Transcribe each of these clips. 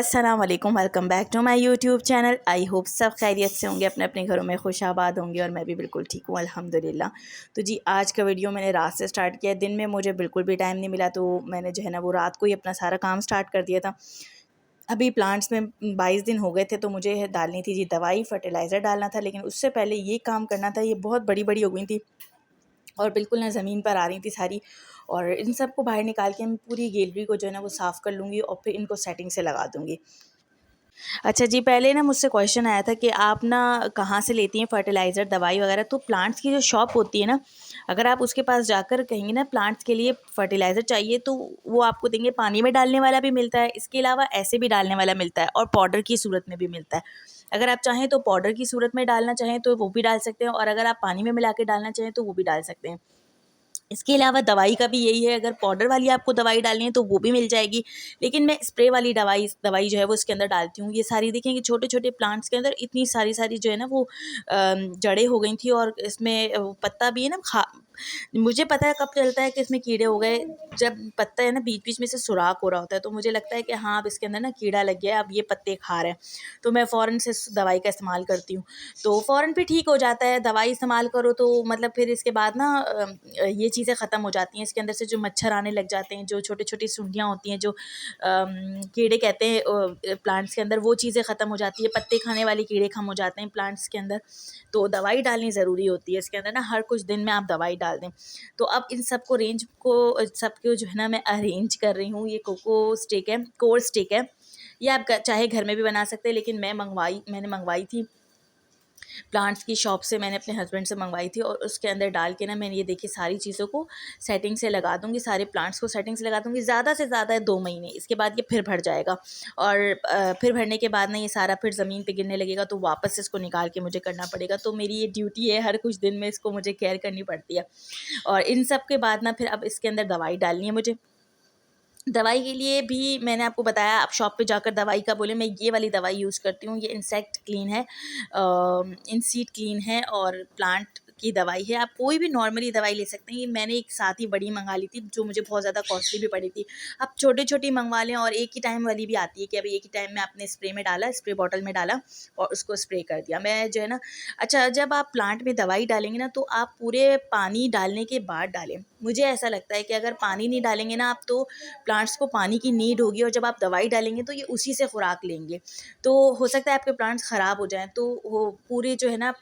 अस्सलाम वालेकुम, welcome back to my YouTube channel. I hope सब खैरियत से होंगे, अपने अपने घरों में खुश आबाद होंगे और मैं भी बिल्कुल ठीक हूँ अल्हम्दुलिल्लाह। तो जी आज का वीडियो मैंने रात से स्टार्ट किया। दिन में मुझे बिल्कुल भी टाइम नहीं मिला, तो मैंने जो है ना वो रात को ही अपना सारा काम स्टार्ट कर दिया था। अभी प्लांट्स में 22 दिन हो गए थे, तो मुझे डालनी थी जी दवाई, फर्टिलाइज़र डालना था, लेकिन उससे पहले ये काम करना था। ये बहुत बड़ी बड़ी हो गई थी और बिल्कुल ना ज़मीन पर आ रही थी सारी, और इन सब को बाहर निकाल के मैं पूरी गैलरी को जो है ना वो साफ़ कर लूँगी और फिर इनको सेटिंग से लगा दूँगी। अच्छा जी, पहले ना मुझसे क्वेश्चन आया था कि आप ना कहाँ से लेती हैं फर्टिलाइज़र, दवाई वगैरह। तो प्लांट्स की जो शॉप होती है ना, अगर आप उसके पास जाकर कहेंगे ना प्लांट्स के लिए फर्टिलाइज़र चाहिए, तो वो आपको देंगे। पानी में डालने वाला भी मिलता है, इसके अलावा ऐसे भी डालने वाला मिलता है और पाउडर की सूरत में भी मिलता है। अगर आप चाहें तो पाउडर की सूरत में डालना चाहें तो वो भी डाल सकते हैं, और अगर आप पानी में मिला के डालना चाहें तो वो भी डाल सकते हैं। इसके अलावा दवाई का भी यही है, अगर पाउडर वाली आपको दवाई डालनी है तो वो भी मिल जाएगी, लेकिन मैं स्प्रे वाली दवाई जो है वो इसके अंदर डालती हूँ। ये सारी देखेंगे छोटे-छोटे प्लांट्स के अंदर इतनी सारी जो है ना वो जड़ें हो गई थी, और इसमें पत्ता भी है ना मुझे पता है कब चलता है कि इसमें कीड़े हो गए, जब पत्ता है ना बीच-बीच में से सुराख हो रहा होता है, तो मुझे लगता है कि हाँ, अब इसके अंदर ना कीड़ा लग गया है, अब ये पत्ते खा रहे हैं, तो मैं फ़ौरन से इस दवाई का इस्तेमाल करती हूँ। तो फ़ौरन फिर ठीक हो जाता है। दवाई इस्तेमाल करो तो मतलब फिर इसके बाद ना ये चीज़ें ख़त्म हो जाती हैं। इसके अंदर से जो मच्छर आने लग जाते हैं, जो छोटी-छोटी सुंडियाँ होती हैं, जो कीड़े कहते हैं प्लांट्स के अंदर, वो चीज़ें ख़त्म हो जाती है। पत्ते खाने वाले कीड़े कम हो जाते हैं प्लांट्स के अंदर। तो दवाई डालनी ज़रूरी होती है इसके अंदर ना, हर कुछ दिन में आप दवाई डाल दें। तो अब इन सबको जो है ना मैं अरेंज कर रही हूँ। ये कोर स्टिक है। ये आप चाहे घर में भी बना सकते हैं, लेकिन मैंने मंगवाई थी प्लांट्स की शॉप से। मैंने अपने हस्बैंड से मंगवाई थी, और उसके अंदर डाल के ना मैंने ये देखिए सारी चीज़ों को सेटिंग से लगा दूँगी, सारे प्लांट्स को सेटिंग से लगा दूँगी। ज़्यादा से ज़्यादा 2 महीने, इसके बाद ये फिर भर जाएगा, और फिर भरने के बाद ना ये सारा फिर ज़मीन पे गिरने लगेगा, तो वापस से इसको निकाल के मुझे करना पड़ेगा। तो मेरी ये ड्यूटी है, हर कुछ दिन में इसको मुझे केयर करनी पड़ती है। और इन सब के बाद ना फिर अब इसके अंदर दवाई डालनी है मुझे। दवाई के लिए भी मैंने आपको बताया, आप शॉप पे जाकर दवाई का बोले, मैं ये वाली दवाई यूज़ करती हूँ। ये इंसेक्ट क्लीन है, इंसीड क्लीन है, और प्लांट की दवाई है। आप कोई भी नॉर्मली दवाई ले सकते हैं। ये मैंने एक साथ ही बड़ी मंगा ली थी, जो मुझे बहुत ज़्यादा कॉस्टली भी पड़ी थी। आप छोटी-छोटी मंगवा लें, और एक ही टाइम वाली भी आती है कि अभी एक ही टाइम में आपने स्प्रे में डाला, स्प्रे बॉटल में डाला और उसको स्प्रे कर दिया। मैं जो है ना, अच्छा, जब आप प्लांट में दवाई डालेंगे ना, तो आप पूरे पानी डालने के बाद डालें। मुझे ऐसा लगता है कि अगर पानी नहीं डालेंगे ना आप, तो प्लांट्स को पानी की नीड होगी, और जब आप दवाई डालेंगे तो ये उसी से खुराक लेंगे। तो हो सकता है आपके प्लांट्स ख़राब हो जाएँ, तो वो पूरे जो है ना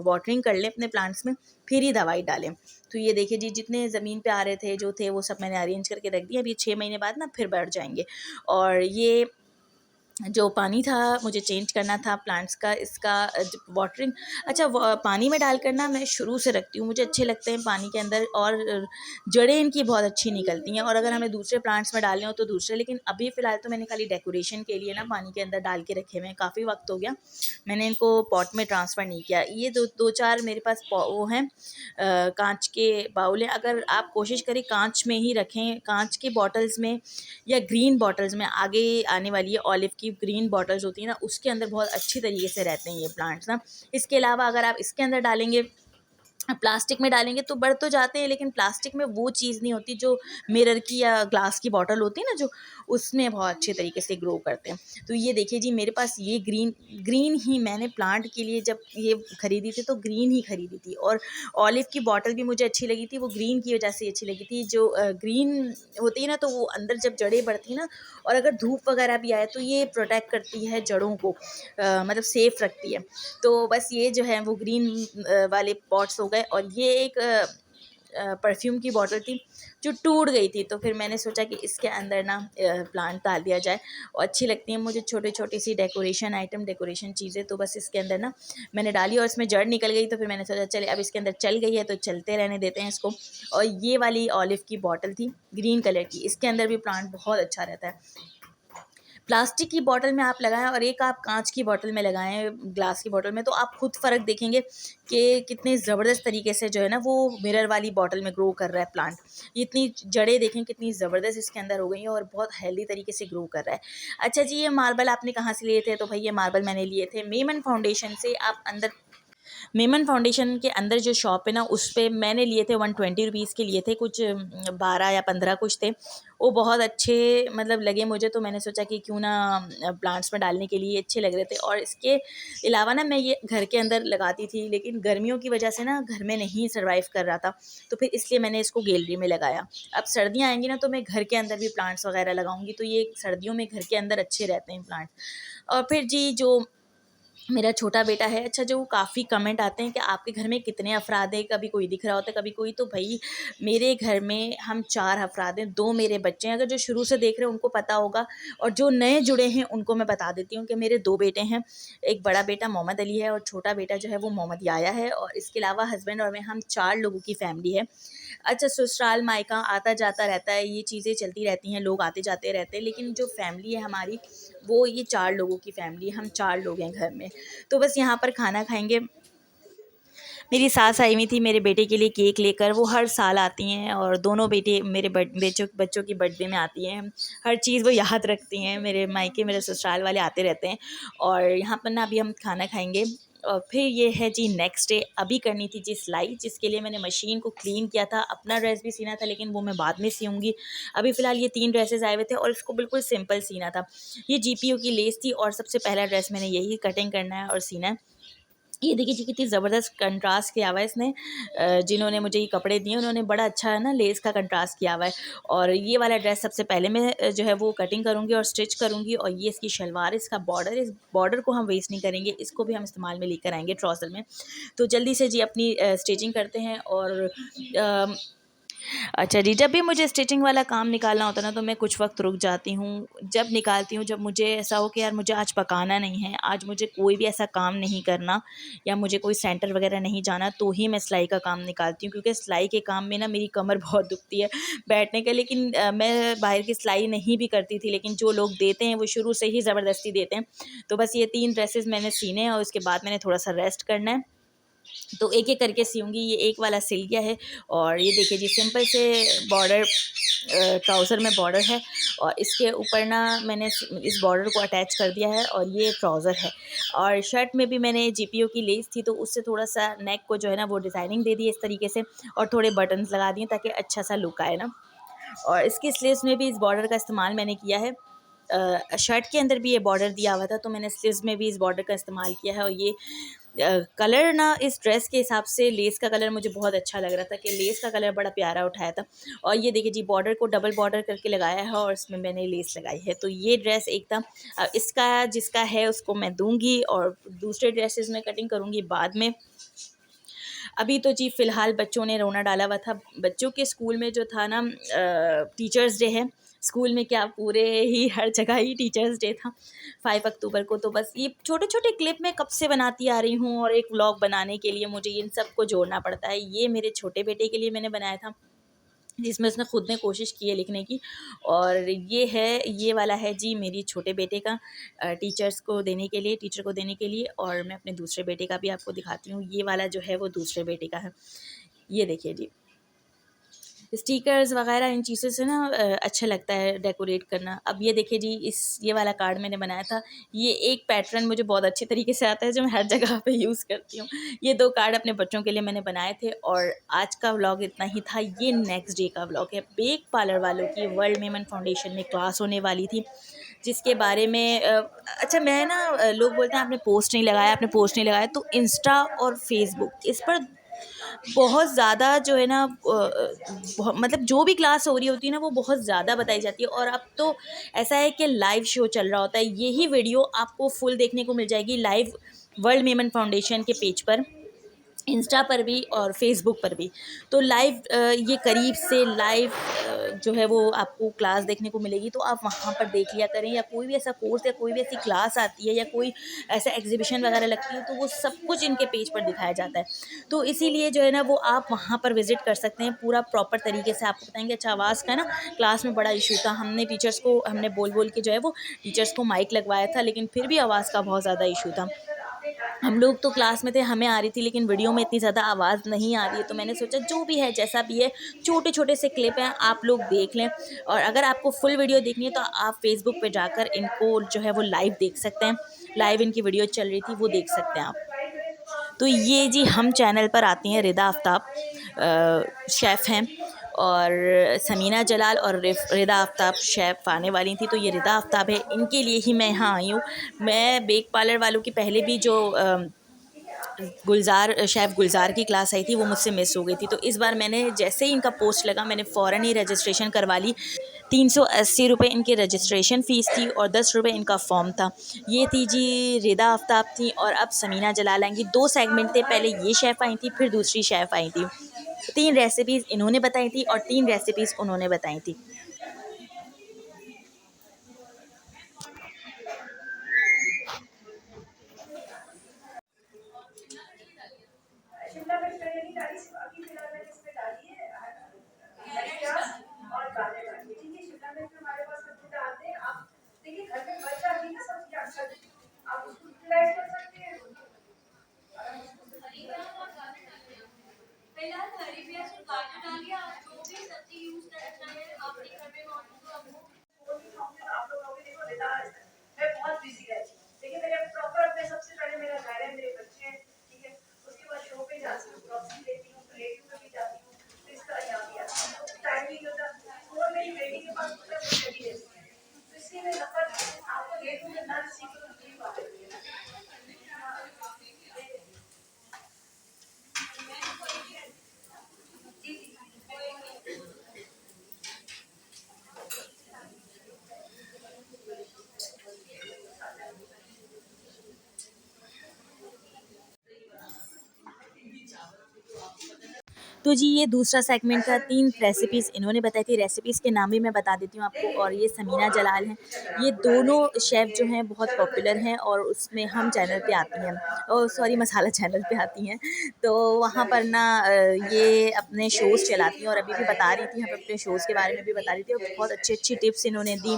वाटरिंग कर लें अपने प्लांट्स में, फिर ही दवाई डालें। तो ये देखिए जी, जितने ज़मीन पे आ रहे थे, जो थे, वो सब मैंने अरेंज करके रख दिए। अब ये 6 महीने बाद ना फिर बढ़ जाएँगे, और ये जो पानी था मुझे चेंज करना था प्लांट्स का, इसका वाटरिंग। अच्छा, पानी में डालकर ना मैं शुरू से रखती हूँ, मुझे अच्छे लगते हैं पानी के अंदर, और जड़ें इनकी बहुत अच्छी निकलती हैं। और अगर हमें दूसरे प्लांट्स में डालने हो तो दूसरे, लेकिन अभी फ़िलहाल तो मैंने खाली डेकोरेशन के लिए ना पानी के अंदर डाल के रखे हुए हैं। काफ़ी वक्त हो गया, मैंने इनको पॉट में ट्रांसफ़र नहीं किया। ये दो चार मेरे पास वो हैं, कांच के बाउल हैं। अगर आप कोशिश करें कांच में ही रखें, कांच के बॉटल्स में या ग्रीन बॉटल्स में, आगे आने वाली है ऑलिव की ग्रीन बॉटल्स होती हैं ना, उसके अंदर बहुत अच्छी तरीके से रहते हैं ये प्लांट्स ना। इसके अलावा अगर आप इसके अंदर डालेंगे, प्लास्टिक में डालेंगे तो बढ़ तो जाते हैं, लेकिन प्लास्टिक में वो चीज़ नहीं होती जो मिरर की या ग्लास की बॉटल होती है ना, जो उसमें बहुत अच्छे तरीके से ग्रो करते हैं। तो ये देखिए जी, मेरे पास ये ग्रीन ग्रीन ही मैंने प्लांट के लिए जब ये खरीदी थी तो ग्रीन ही खरीदी थी, और ऑलिव की बॉटल भी मुझे अच्छी लगी थी, वो ग्रीन की वजह से अच्छी लगी थी। जो ग्रीन होती है ना, तो वो अंदर जब जड़ें बढ़ती हैं ना, और अगर धूप वगैरह भी आए तो ये प्रोटेक्ट करती है जड़ों को, मतलब सेफ़ रखती है। तो बस ये जो है वो ग्रीन वाले पॉट्स हो गए, और ये एक परफ्यूम की बॉटल थी जो टूट गई थी, तो फिर मैंने सोचा कि इसके अंदर ना प्लांट डाल दिया जाए, और अच्छी लगती हैं मुझे छोटी-छोटी सी डेकोरेशन चीज़ें। तो बस इसके अंदर ना मैंने डाली, और इसमें जड़ निकल गई, तो फिर मैंने सोचा चले अब इसके अंदर चल गई है तो चलते रहने देते हैं इसको। और ये वाली ऑलिव की बॉटल थी ग्रीन कलर की, इसके अंदर भी प्लांट बहुत अच्छा रहता है। प्लास्टिक की बॉटल में आप लगाएं और एक आप कांच की बॉटल में लगाएं, ग्लास की बॉटल में, तो आप खुद फ़र्क देखेंगे कि कितने ज़बरदस्त तरीके से जो है ना वो मिरर वाली बॉटल में ग्रो कर रहा है प्लांट। इतनी जड़ें देखें कितनी ज़बरदस्त इसके अंदर हो गई हैं, और बहुत हेल्दी तरीके से ग्रो कर रहा है। अच्छा जी, ये मार्बल आपने कहाँ से लिए थे? तो भाई ये मार्बल मैंने लिए थे मेमन फाउंडेशन से। आप अंदर मेमन फाउंडेशन के अंदर जो शॉप है ना, उस पे मैंने लिए थे 120 रुपीज़ के लिए थे, कुछ 12 या 15 कुछ थे। वो बहुत अच्छे मतलब लगे मुझे, तो मैंने सोचा कि क्यों ना प्लांट्स में डालने के लिए अच्छे लग रहे थे। और इसके अलावा ना मैं ये घर के अंदर लगाती थी, लेकिन गर्मियों की वजह से ना घर में नहीं सर्वाइव कर रहा था, तो फिर इसलिए मैंने इसको गैलरी में लगाया। अब सर्दियाँ आएंगी ना, तो मैं घर के अंदर भी प्लांट्स वगैरह लगाऊंगी, तो ये सर्दियों में घर के अंदर अच्छे रहते हैं प्लांट्स। और फिर जी जो मेरा छोटा बेटा है, अच्छा जो काफ़ी कमेंट आते हैं कि आपके घर में कितने अफराद हैं, कभी कोई दिख रहा होता है कभी कोई, तो भाई मेरे घर में हम 4 अफराद हैं, 2 मेरे बच्चे हैं। अगर जो शुरू से देख रहे हैं उनको पता होगा, और जो नए जुड़े हैं उनको मैं बता देती हूँ कि मेरे 2 बेटे हैं। एक बड़ा बेटा मोहम्मद अली है और छोटा बेटा जो है वो मोहम्मद याया है, और इसके अलावा हस्बैंड और मैं, हम 4 लोगों की फैमिली है। अच्छा, ससुराल मायका आता जाता रहता है, ये चीज़ें चलती रहती हैं, लोग आते जाते रहते हैं, लेकिन जो फैमिली है हमारी, वो ये 4 लोगों की फैमिली है, हम 4 लोग हैं घर में। तो बस यहाँ पर खाना खाएंगे। मेरी सास आई हुई थी मेरे बेटे के लिए केक लेकर, वो हर साल आती हैं, और दोनों बेटे मेरे बच्चों की बर्थडे में आती हैं। हर चीज़ वो याद रखती हैं, मेरे मायके मेरे ससुराल वाले आते रहते हैं। और यहाँ पर ना अभी हम खाना खाएंगे, और फिर ये है जी नेक्स्ट डे। अभी करनी थी जी सिलाई, जिसके लिए मैंने मशीन को क्लीन किया था। अपना ड्रेस भी सीना था, लेकिन वो मैं बाद में सीऊँगी। अभी फ़िलहाल ये 3 ड्रेसेस आए हुए थे और इसको बिल्कुल सिंपल सीना था। ये जीपीओ की लेस थी, और सबसे पहला ड्रेस मैंने यही कटिंग करना है और सीना है। ये देखिए जी कितनी ज़बरदस्त कंट्रास्ट किया हुआ है इसने। जिन्होंने मुझे ये कपड़े दिए उन्होंने बड़ा अच्छा है ना लेस का कंट्रास्ट किया हुआ है। और ये वाला ड्रेस सबसे पहले मैं जो है वो कटिंग करूँगी और स्टिच करूँगी, और ये इसकी शलवार, इसका बॉर्डर, इस बॉर्डर को हम वेस्ट नहीं करेंगे, इसको भी हम इस्तेमाल में लेकर आएंगे ट्राउज़र में। तो जल्दी से जी अपनी स्टिचिंग करते हैं। और अच्छा जी, जब भी मुझे स्टिचिंग वाला काम निकालना होता है ना, तो मैं कुछ वक्त रुक जाती हूँ। जब निकालती हूँ, जब मुझे ऐसा हो कि यार मुझे आज पकाना नहीं है, आज मुझे कोई भी ऐसा काम नहीं करना, या मुझे कोई सेंटर वगैरह नहीं जाना, तो ही मैं सिलाई का काम निकालती हूँ। क्योंकि सिलाई के काम में ना मेरी कमर बहुत दुखती है बैठने के। लेकिन मैं बाहर की सिलाई नहीं भी करती थी, लेकिन जो लोग देते हैं वो शुरू से ही ज़बरदस्ती देते हैं। तो बस ये 3 ड्रेसेस मैंने सीने हैं, और उसके बाद मैंने थोड़ा सा रेस्ट करना है। तो एक-एक करके सीऊँगी। ये एक वाला सिल गया है, और ये देखिए जी सिंपल से बॉर्डर, ट्राउज़र में बॉर्डर है, और इसके ऊपर ना मैंने इस बॉर्डर को अटैच कर दिया है, और ये ट्राउज़र है। और शर्ट में भी मैंने जीपीओ की लेस थी, तो उससे थोड़ा-सा नेक को जो है ना वो डिज़ाइनिंग दे दी इस तरीके से, और थोड़े बटन्स लगा दिए ताकि अच्छा-सा लुक आए ना। और इसकी स्लीव्स में भी इस बॉर्डर का इस्तेमाल मैंने किया है। शर्ट के अंदर भी ये बॉर्डर दिया हुआ था, तो मैंने स्लीव्स में भी इस बॉर्डर का इस्तेमाल किया है। और ये कलर ना इस ड्रेस के हिसाब से लेस का कलर मुझे बहुत अच्छा लग रहा था, कि लेस का कलर बड़ा प्यारा उठाया था। और ये देखिए जी बॉर्डर को डबल बॉर्डर करके लगाया है, और इसमें मैंने लेस लगाई है। तो ये ड्रेस एकदम इसका जिसका है उसको मैं दूंगी, और दूसरे ड्रेसेस में कटिंग करूँगी बाद में। अभी तो जी फ़िलहाल बच्चों ने रोना डाला हुआ था। बच्चों के स्कूल में जो था ना टीचर्स डे है। स्कूल में क्या पूरे ही हर जगह ही टीचर्स डे था 5 अक्टूबर को। तो बस ये छोटे-छोटे क्लिप मैं कब से बनाती आ रही हूँ, और एक व्लॉग बनाने के लिए मुझे इन सबको जोड़ना पड़ता है। ये मेरे छोटे बेटे के लिए मैंने बनाया था, जिसमें उसने खुद ने कोशिश की है लिखने की। और ये वाला है जी मेरी छोटे बेटे का, टीचर को देने के लिए। और मैं अपने दूसरे बेटे का भी आपको दिखाती हूँ। ये वाला जो है वो दूसरे बेटे का है। ये देखिए जी, स्टिकर्स वगैरह इन चीज़ों से ना अच्छा लगता है डेकोरेट करना। अब ये देखिए जी ये वाला कार्ड मैंने बनाया था। ये एक पैटर्न मुझे बहुत अच्छे तरीके से आता है, जो मैं हर जगह पे यूज़ करती हूँ। ये 2 कार्ड अपने बच्चों के लिए मैंने बनाए थे, और आज का व्लॉग इतना ही था। ये नेक्स्ट डे का व्लॉग है। बेक पार्लर वालों की वर्ल्ड मेमन फाउंडेशन में क्लास होने वाली थी, जिसके बारे में अच्छा मैं ना लोग बोलते हैं आपने पोस्ट नहीं लगाया, तो इंस्टा और फेसबुक इस पर बहुत ज़्यादा जो है ना मतलब जो भी क्लास हो रही होती है ना वो बहुत ज़्यादा बताई जाती है। और अब तो ऐसा है कि लाइव शो चल रहा होता है। यही वीडियो आपको फुल देखने को मिल जाएगी लाइव वर्ल्ड मेमन फाउंडेशन के पेज पर, इंस्टा पर भी और फेसबुक पर भी। तो लाइव ये करीब से लाइव जो है वो आपको क्लास देखने को मिलेगी, तो आप वहाँ पर देख लिया करें। या कोई भी ऐसा कोर्स या कोई भी ऐसी क्लास आती है, या कोई ऐसा एग्जीबिशन वगैरह लगती है, तो वो सब कुछ इनके पेज पर दिखाया जाता है। तो इसीलिए जो है ना वो आप वहाँ पर विजिट कर सकते हैं, पूरा प्रॉपर तरीके से आपको बताएंगे। अच्छा, आवाज़ का ना क्लास में बड़ा इशू था। हमने बोल बोल के जो है वो टीचर्स को माइक लगवाया था, लेकिन फिर भी आवाज़ का बहुत ज़्यादा इशू था। हम लोग तो क्लास में थे, हमें आ रही थी, लेकिन वीडियो में इतनी ज़्यादा आवाज़ नहीं आ रही है। तो मैंने सोचा जो भी है जैसा भी है, छोटे-छोटे से क्लिप हैं, आप लोग देख लें। और अगर आपको फुल वीडियो देखनी है तो आप फेसबुक पे जाकर इनको जो है वो लाइव देख सकते हैं। लाइव इनकी वीडियो चल रही थी, वो देख सकते हैं आप। तो ये जी हम चैनल पर आती हैं रिदा आफ्ताब, शेफ़ हैं, और समीना जलाल और रिदा आफ्ताब शेफ़ आने वाली थी। तो ये रिदा आफ्ताब है, इनके लिए ही मैं यहाँ आई हूँ। मैं बेक पार्लर वालों की पहले भी जो गुलज़ार शेफ़ गुलज़ार की क्लास आई थी वो मुझसे मिस हो गई थी। तो इस बार मैंने जैसे ही इनका पोस्ट लगा मैंने फ़ौरन ही रजिस्ट्रेशन करवा ली। 380 रुपये इनकी रजिस्ट्रेशन फ़ीस थी और 10 रुपये इनका फ़ॉर्म था। ये थी जी रिदा आफ्ताब थी, और अब समीना जलाल आएंगी। 2 सेगमेंट थे, पहले ये शेफ़ आई थी, फिर दूसरी शेफ़ आई थी। 3 रेसिपीज़ इन्होंने बताई थी और 3 रेसिपीज़ उन्होंने बताई थी। शिमला मिर्च मैंने नहीं डाली, सिर्फ अभी फिलहाल मैंने इसमें डाली है हरी प्याज और गाजर डाली है। ठीक है, शिमला मिर्च हमारे पास कद्दू डालते हैं। आप देखिए घर में बच जाती है ना सब्जियां अक्सर, आप उसको यूटिलाइज कर सकते हैं। फिलहाल हरी प्याज और गाजर डालिए। आप जो भी सब्जी यूज करना है आपके घर में मौजूद हो आपको वो नहीं खाऊंगी तो आप लोग कहोगे देखो बेटा मैं बहुत बिजी रहती हूँ। देखिए मेरे प्रॉपर अपने सबसे पहले मेरा घर है, मेरे बच्चे हैं, ठीक है, उसके बाद शो पे जाती हूँ, ग्रोसरी लेती हूँ, रिलेटिव पे भी जाती हूँ, तो इस तरह यहाँ भी आती हूँ, तो टाइम नहीं होता। और मेरी बेटी के पास होता है वो चली रहती है, तो इसलिए मैं नफरत आपको लेट में ना सीखो तो यही बात है। जी जी। तो जी ये दूसरा सेगमेंट था। 3 रेसिपीज़ इन्होंने बताई थी। रेसिपीज़ के नाम भी मैं बता देती हूँ आपको। और ये समीना जलाल हैं। ये दोनों शेफ़ जो हैं बहुत पॉपुलर हैं और उसमें हम चैनल पे आती हैं, सॉरी मसाला चैनल पे आती हैं। तो वहाँ पर ना ये अपने शोज़ चलाती हैं और अभी भी बता रही थी, हम अपने शोज़ के बारे में भी बता रही थी, और बहुत अच्छी-अच्छी टिप्स इन्होंने दी।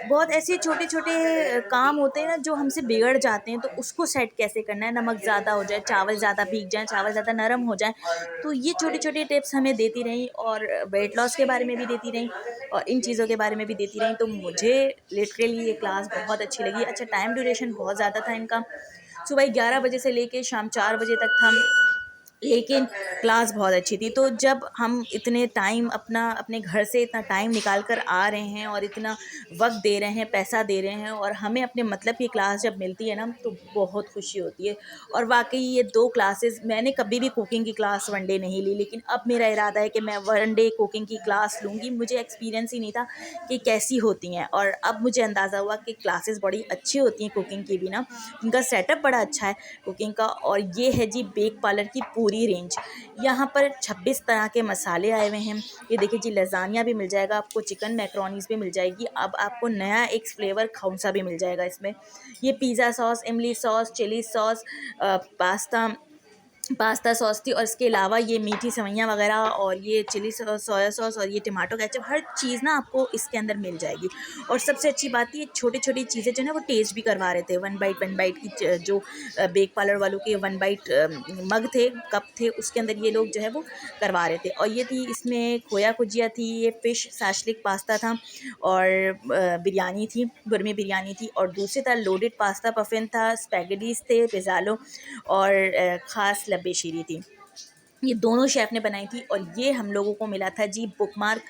बहुत ऐसे छोटे-छोटे काम होते हैं ना जो हमसे बिगड़ जाते हैं, तो उसको सेट कैसे करना है, नमक ज़्यादा हो जाए, चावल ज़्यादा भीग जाएँ, चावल ज़्यादा नरम हो जाए। तो ये छोटी-छोटी टिप्स हमें देती रहीं, और वेट लॉस के बारे में भी देती रहीं और इन चीज़ों के बारे में भी देती रहीं। तो मुझे लिटरली ये क्लास बहुत अच्छी लगी। अच्छा, टाइम ड्यूरेशन बहुत ज़्यादा था इनका, सुबह 11 बजे से लेके शाम 4 बजे तक था। लेकिन क्लास बहुत अच्छी थी। तो जब हम इतने टाइम अपने घर से इतना टाइम निकाल कर आ रहे हैं और इतना वक्त दे रहे हैं, पैसा दे रहे हैं, और हमें अपने मतलब की क्लास जब मिलती है ना तो बहुत खुशी होती है। और वाकई ये 2 क्लासेस, मैंने कभी भी कुकिंग की क्लास वन डे नहीं ली, लेकिन अब मेरा इरादा है कि मैं वन डे कुकिंग की क्लास लूँगी। मुझे एक्सपीरियंस ही नहीं था कि कैसी होती हैं, और अब मुझे अंदाज़ा हुआ कि क्लासेस बड़ी अच्छी होती हैं कुकिंग की भी ना। इनका सेटअप बड़ा अच्छा है कुकिंग का। और ये है जी बेक पार्लर की पूरी रेंज। यहाँ पर 26 तरह के मसाले आए हुए हैं। ये देखिए जी, लज़ानिया भी मिल जाएगा आपको, चिकन मैक्रोनीज़ भी मिल जाएगी। अब आपको नया एक फ्लेवर खौंसा भी मिल जाएगा इसमें। ये पिज़्ज़ा सॉस, इमली sauce, chili sauce, pasta pasta sauce थी, और इसके अलावा ये मीठी सेवइयाँ वगैरह, और ये चिली सॉस, सोया सॉस, और ये टमाटो केचप, हर चीज़ ना आपको इसके अंदर मिल जाएगी। और सबसे अच्छी बात ये छोटी-छोटी चीज़ें जो है ना वो टेस्ट भी करवा रहे थे। वन बाइट की जो बेक पार्लर वालों के वन बाइट मग थे, कप थे, उसके अंदर ये लोग जो है वो करवा रहे थे। और ये थी इसमें खोया गुजिया थी, ये फ़िश साशलिक पास्ता था, और बिरयानी थी, बुरमी बिरयानी थी, और दूसरी तरह लोडेड पास्ता पफिन था, स्पैगेटीज़ थे, पिज़्ज़ालो, और ख़ास लब्बे शीरी थी। ये दोनों शेफ़ ने बनाई थी, और ये हम लोगों को मिला था जी बुकमार्क।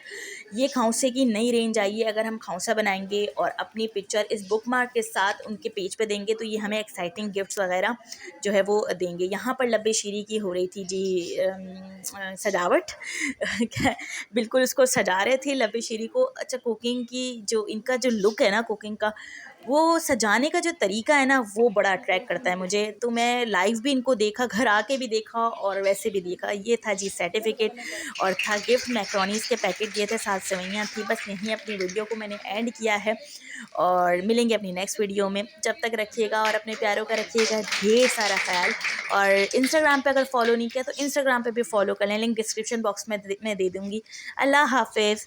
ये खौंसे की नई रेंज आई है। अगर हम खौंसा बनाएंगे और अपनी पिक्चर इस बुकमार्क के साथ उनके पेज पे देंगे तो ये हमें एक्साइटिंग गिफ्ट्स वगैरह जो है वो देंगे। यहाँ पर लब्बे शीरी की हो रही थी जी सजावट बिल्कुल उसको सजा रहे थे लब्बे शीरी को। अच्छा, कुकिंग की जो इनका जो लुक है ना कुकिंग का, वो सजाने का जो तरीका है ना वो बड़ा अट्रैक्ट करता है मुझे। तो मैं लाइव भी इनको देखा, घर आके भी देखा, और वैसे भी देखा। ये था जी सर्टिफिकेट, और था गिफ्ट, मैक्रोनीज़ के पैकेट दिए थे, 7 सेवइयाँ थी। बस यहीं अपनी वीडियो को मैंने एंड किया है, और मिलेंगे अपनी नेक्स्ट वीडियो में। जब तक रखिएगा और अपने प्यारों का रखिएगा ढेर सारा ख्याल। और इंस्टाग्राम पे अगर फॉलो नहीं किया तो इंस्टाग्राम पे भी फॉलो कर लें, लिंक डिस्क्रिप्शन बॉक्स में मैं दे दूँगी। अल्लाह हाफ़िज़।